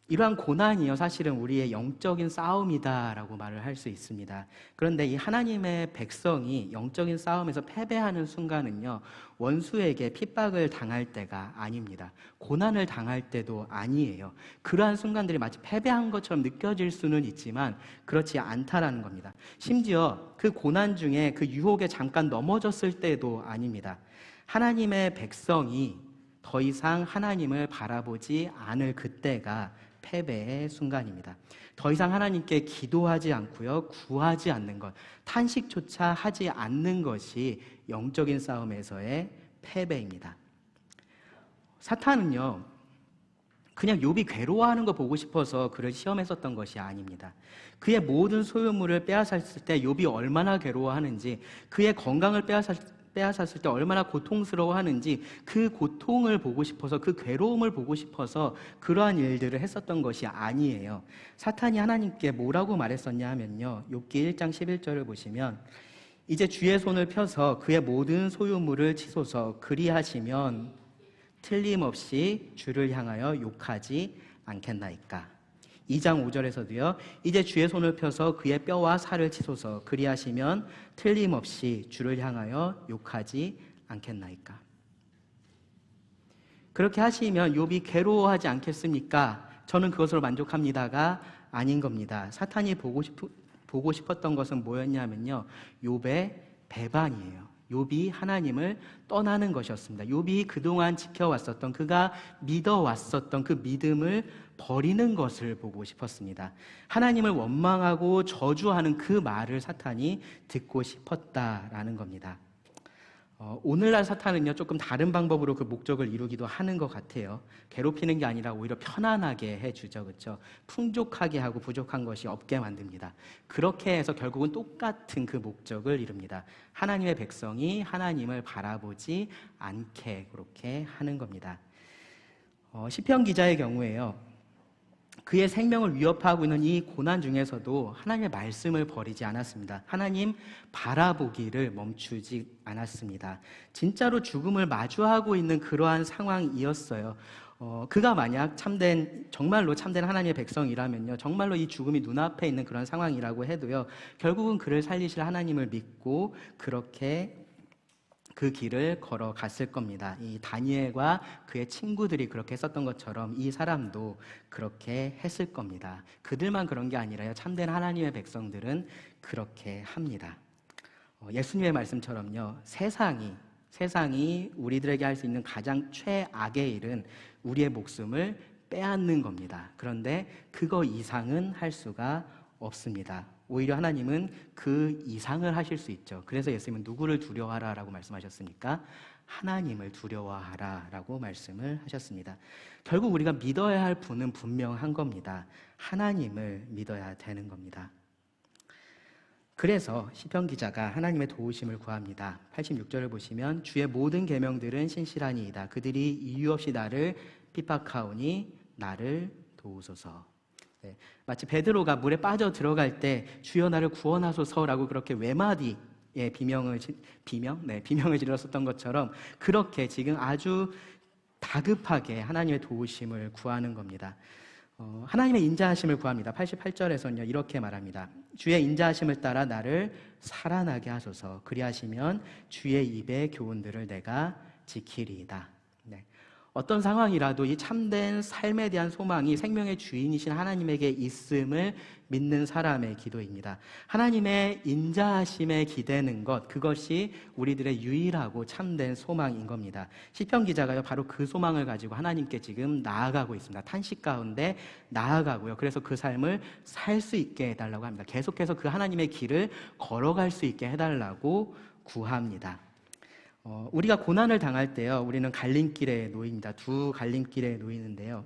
이러한 고난이요, 사실은 우리의 영적인 싸움이다라고 말을 할 수 있습니다. 그런데 이 하나님의 백성이 영적인 싸움에서 패배하는 순간은요, 원수에게 핍박을 당할 때가 아닙니다. 고난을 당할 때도 아니에요. 그러한 순간들이 마치 패배한 것처럼 느껴질 수는 있지만 그렇지 않다라는 겁니다. 심지어 그 고난 중에 그 유혹에 잠깐 넘어졌을 때도 아닙니다. 하나님의 백성이 더 이상 하나님을 바라보지 않을 그때가 패배의 순간입니다. 더 이상 하나님께 기도하지 않고요, 구하지 않는 것, 탄식조차 하지 않는 것이 영적인 싸움에서의 패배입니다. 사탄은요, 그냥 욥이 괴로워하는 거 보고 싶어서 그를 시험했었던 것이 아닙니다. 그의 모든 소유물을 빼앗았을 때 욥이 얼마나 괴로워하는지, 그의 건강을 빼앗았을 때 얼마나 고통스러워하는지 그 고통을 보고 싶어서, 그 괴로움을 보고 싶어서 그러한 일들을 했었던 것이 아니에요. 사탄이 하나님께 뭐라고 말했었냐 하면요, 욥기 1장 11절을 보시면 이제 주의 손을 펴서 그의 모든 소유물을 치소서. 그리하시면 틀림없이 주를 향하여 욕하지 않겠나이까. 2장 5절에서도요, 이제 주의 손을 펴서 그의 뼈와 살을 치소서. 그리하시면 틀림없이 주를 향하여 욕하지 않겠나이까. 그렇게 하시면 욥이 괴로워하지 않겠습니까? 저는 그것으로 만족합니다가 아닌 겁니다. 사탄이 보고 싶었던 것은 뭐였냐면요, 욥의 배반이에요. 욥이 하나님을 떠나는 것이었습니다. 욥이 그동안 지켜왔었던, 그가 믿어왔었던 그 믿음을 버리는 것을 보고 싶었습니다. 하나님을 원망하고 저주하는 그 말을 사탄이 듣고 싶었다라는 겁니다. 오늘날 사탄은요, 조금 다른 방법으로 그 목적을 이루기도 하는 것 같아요. 괴롭히는 게 아니라 오히려 편안하게 해주죠, 그렇죠? 풍족하게 하고 부족한 것이 없게 만듭니다. 그렇게 해서 결국은 똑같은 그 목적을 이룹니다. 하나님의 백성이 하나님을 바라보지 않게 그렇게 하는 겁니다. 시편 기자의 경우에요, 그의 생명을 위협하고 있는 이 고난 중에서도 하나님의 말씀을 버리지 않았습니다. 하나님 바라보기를 멈추지 않았습니다. 진짜로 죽음을 마주하고 있는 그러한 상황이었어요. 그가 만약 정말로 참된 하나님의 백성이라면요, 정말로 이 죽음이 눈앞에 있는 그런 상황이라고 해도요, 결국은 그를 살리실 하나님을 믿고 그렇게 그 길을 걸어갔을 겁니다. 이 다니엘과 그의 친구들이 그렇게 했었던 것처럼 이 사람도 그렇게 했을 겁니다. 그들만 그런 게 아니라요, 참된 하나님의 백성들은 그렇게 합니다. 예수님의 말씀처럼요, 세상이 우리들에게 할 수 있는 가장 최악의 일은 우리의 목숨을 빼앗는 겁니다. 그런데 그거 이상은 할 수가 없습니다. 오히려 하나님은 그 이상을 하실 수 있죠. 그래서 예수님은 누구를 두려워하라라고 말씀하셨습니까? 하나님을 두려워하라라고 말씀을 하셨습니다. 결국 우리가 믿어야 할 분은 분명한 겁니다. 하나님을 믿어야 되는 겁니다. 그래서 시편 기자가 하나님의 도우심을 구합니다. 86절을 보시면 주의 모든 계명들은 신실하니이다. 그들이 이유 없이 나를 핍박하오니 나를 도우소서. 네, 마치 베드로가 물에 빠져 들어갈 때 주여 나를 구원하소서라고 그렇게 외마디의 비명을 질렀었던 것처럼 그렇게 지금 아주 다급하게 하나님의 도우심을 구하는 겁니다. 하나님의 인자하심을 구합니다. 88절에서는요, 이렇게 말합니다. 주의 인자하심을 따라 나를 살아나게 하소서. 그리하시면 주의 입의 교훈들을 내가 지키리이다. 네. 어떤 상황이라도 이 참된 삶에 대한 소망이 생명의 주인이신 하나님에게 있음을 믿는 사람의 기도입니다. 하나님의 인자하심에 기대는 것, 그것이 우리들의 유일하고 참된 소망인 겁니다. 시편 기자가요, 바로 그 소망을 가지고 하나님께 지금 나아가고 있습니다. 탄식 가운데 나아가고요. 그래서 그 삶을 살 수 있게 해달라고 합니다. 계속해서 그 하나님의 길을 걸어갈 수 있게 해달라고 구합니다. 우리가 고난을 당할 때요, 우리는 갈림길에 놓입니다. 두 갈림길에 놓이는데요,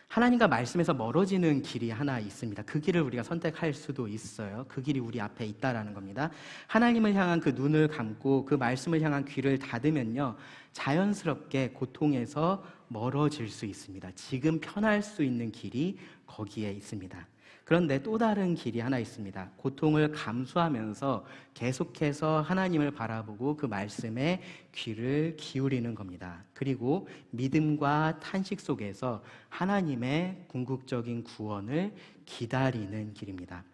하나님과 말씀에서 멀어지는 길이 하나 있습니다. 그 길을 우리가 선택할 수도 있어요. 그 길이 우리 앞에 있다라는 겁니다. 하나님을 향한 그 눈을 감고 그 말씀을 향한 귀를 닫으면요, 자연스럽게 고통에서 멀어질 수 있습니다. 지금 편할 수 있는 길이 거기에 있습니다. 그런데 또 다른 길이 하나 있습니다. 고통을 감수하면서 계속해서 하나님을 바라보고 그 말씀에 귀를 기울이는 겁니다. 그리고 믿음과 탄식 속에서 하나님의 궁극적인 구원을 기다리는 길입니다.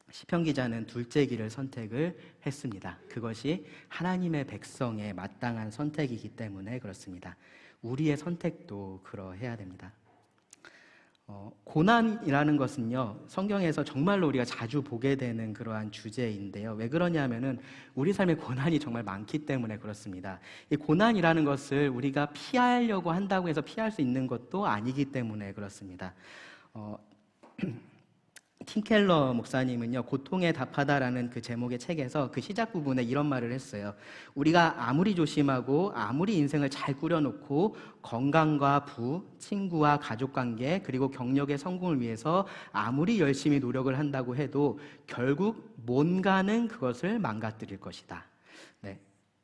시편 기자는 둘째 길을 선택을 했습니다. 그것이 하나님의 백성의 마땅한 선택이기 때문에 그렇습니다. 우리의 선택도 그러해야 됩니다. 고난이라는 것은요, 성경에서 정말로 우리가 자주 보게 되는 그러한 주제인데요. 왜 그러냐면은 우리 삶에 고난이 정말 많기 때문에 그렇습니다. 이 고난이라는 것을 우리가 피하려고 한다고 해서 피할 수 있는 것도 아니기 때문에 그렇습니다. 팀 켈러 목사님은요, 고통에 답하다라는 그 제목의 책에서 그 시작 부분에 이런 말을 했어요. 우리가 아무리 조심하고 아무리 인생을 잘 꾸려놓고 건강과 부, 친구와 가족관계, 그리고 경력의 성공을 위해서 아무리 열심히 노력을 한다고 해도 결국 뭔가는 그것을 망가뜨릴 것이다. 네,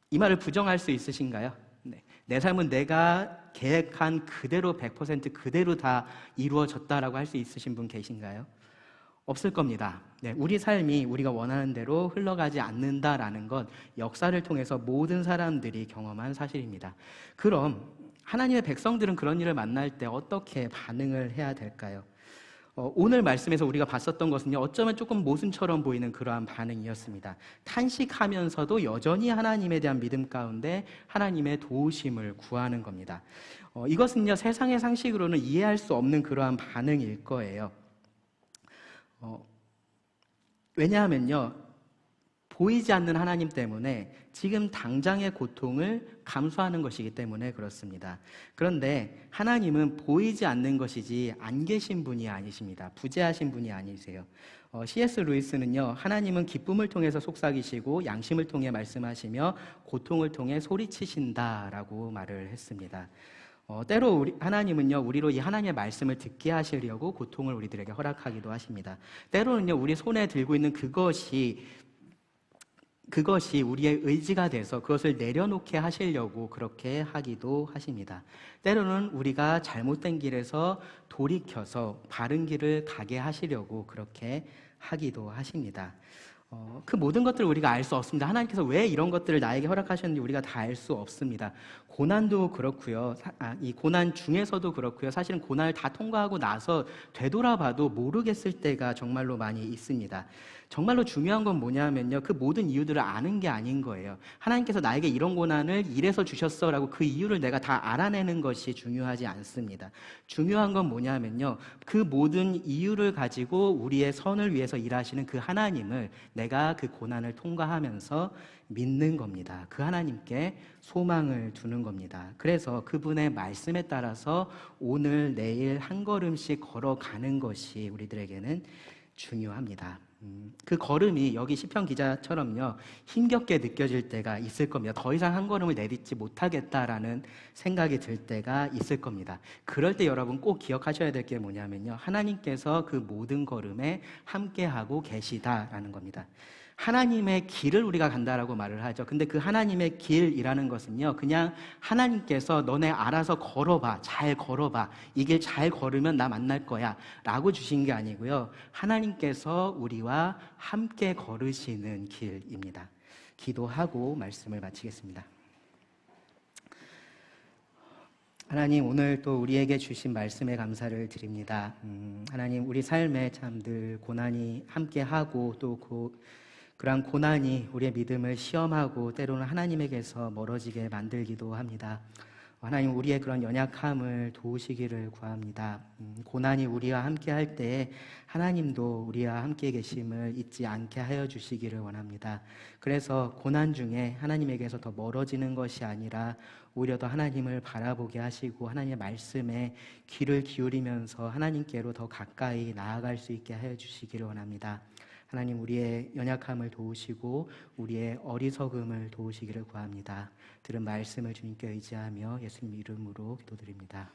이 말을 부정할 수 있으신가요? 네. 내 삶은 내가 계획한 그대로 100% 그대로 다 이루어졌다라고 할 수 있으신 분 계신가요? 없을 겁니다. 네, 우리 삶이 우리가 원하는 대로 흘러가지 않는다라는 것, 역사를 통해서 모든 사람들이 경험한 사실입니다. 그럼 하나님의 백성들은 그런 일을 만날 때 어떻게 반응을 해야 될까요? 오늘 말씀에서 우리가 봤었던 것은요, 어쩌면 조금 모순처럼 보이는 그러한 반응이었습니다. 탄식하면서도 여전히 하나님에 대한 믿음 가운데 하나님의 도우심을 구하는 겁니다. 이것은요, 세상의 상식으로는 이해할 수 없는 그러한 반응일 거예요. 왜냐하면요, 보이지 않는 하나님 때문에 지금 당장의 고통을 감수하는 것이기 때문에 그렇습니다. 그런데 하나님은 보이지 않는 것이지 안 계신 분이 아니십니다. 부재하신 분이 아니세요. C.S. 루이스는요, 하나님은 기쁨을 통해서 속삭이시고 양심을 통해 말씀하시며 고통을 통해 소리치신다라고 말을 했습니다. 때로 하나님은요, 우리로 이 하나님의 말씀을 듣게 하시려고 고통을 우리들에게 허락하기도 하십니다. 때로는요, 우리 손에 들고 있는 그것이 우리의 의지가 돼서 그것을 내려놓게 하시려고 그렇게 하기도 하십니다. 때로는 우리가 잘못된 길에서 돌이켜서 바른 길을 가게 하시려고 그렇게 하기도 하십니다. 그 모든 것들을 우리가 알 수 없습니다. 하나님께서 왜 이런 것들을 나에게 허락하셨는지 우리가 다 알 수 없습니다. 고난도 그렇고요. 이 고난 중에서도 그렇고요. 사실은 고난을 다 통과하고 나서 되돌아봐도 모르겠을 때가 정말로 많이 있습니다. 정말로 중요한 건 뭐냐면요, 그 모든 이유들을 아는 게 아닌 거예요. 하나님께서 나에게 이런 고난을 이래서 주셨어라고 그 이유를 내가 다 알아내는 것이 중요하지 않습니다. 중요한 건 뭐냐면요, 그 모든 이유를 가지고 우리의 선을 위해서 일하시는 그 하나님을 내가 그 고난을 통과하면서 믿는 겁니다. 그 하나님께 소망을 두는 겁니다. 그래서 그분의 말씀에 따라서 오늘 내일 한 걸음씩 걸어가는 것이 우리들에게는 중요합니다. 그 걸음이 여기 시편 기자처럼요, 힘겹게 느껴질 때가 있을 겁니다. 더 이상 한 걸음을 내딛지 못하겠다라는 생각이 들 때가 있을 겁니다. 그럴 때 여러분 꼭 기억하셔야 될 게 뭐냐면요, 하나님께서 그 모든 걸음에 함께하고 계시다라는 겁니다. 하나님의 길을 우리가 간다라고 말을 하죠. 근데 그 하나님의 길이라는 것은요, 그냥 하나님께서 너네 알아서 걸어봐, 잘 걸어봐, 이 길 잘 걸으면 나 만날 거야 라고 주신 게 아니고요, 하나님께서 우리와 함께 걸으시는 길입니다. 기도하고 말씀을 마치겠습니다. 하나님, 오늘 또 우리에게 주신 말씀에 감사를 드립니다. 하나님, 우리 삶에 참 늘 고난이 함께하고 또 그러한 고난이 우리의 믿음을 시험하고 때로는 하나님에게서 멀어지게 만들기도 합니다. 하나님, 우리의 그런 연약함을 도우시기를 구합니다. 고난이 우리와 함께 할 때에 하나님도 우리와 함께 계심을 잊지 않게 하여 주시기를 원합니다. 그래서 고난 중에 하나님에게서 더 멀어지는 것이 아니라 오히려 더 하나님을 바라보게 하시고 하나님의 말씀에 귀를 기울이면서 하나님께로 더 가까이 나아갈 수 있게 하여 주시기를 원합니다. 하나님, 우리의 연약함을 도우시고 우리의 어리석음을 도우시기를 구합니다. 들은 말씀을 주님께 의지하며 예수님 이름으로 기도드립니다.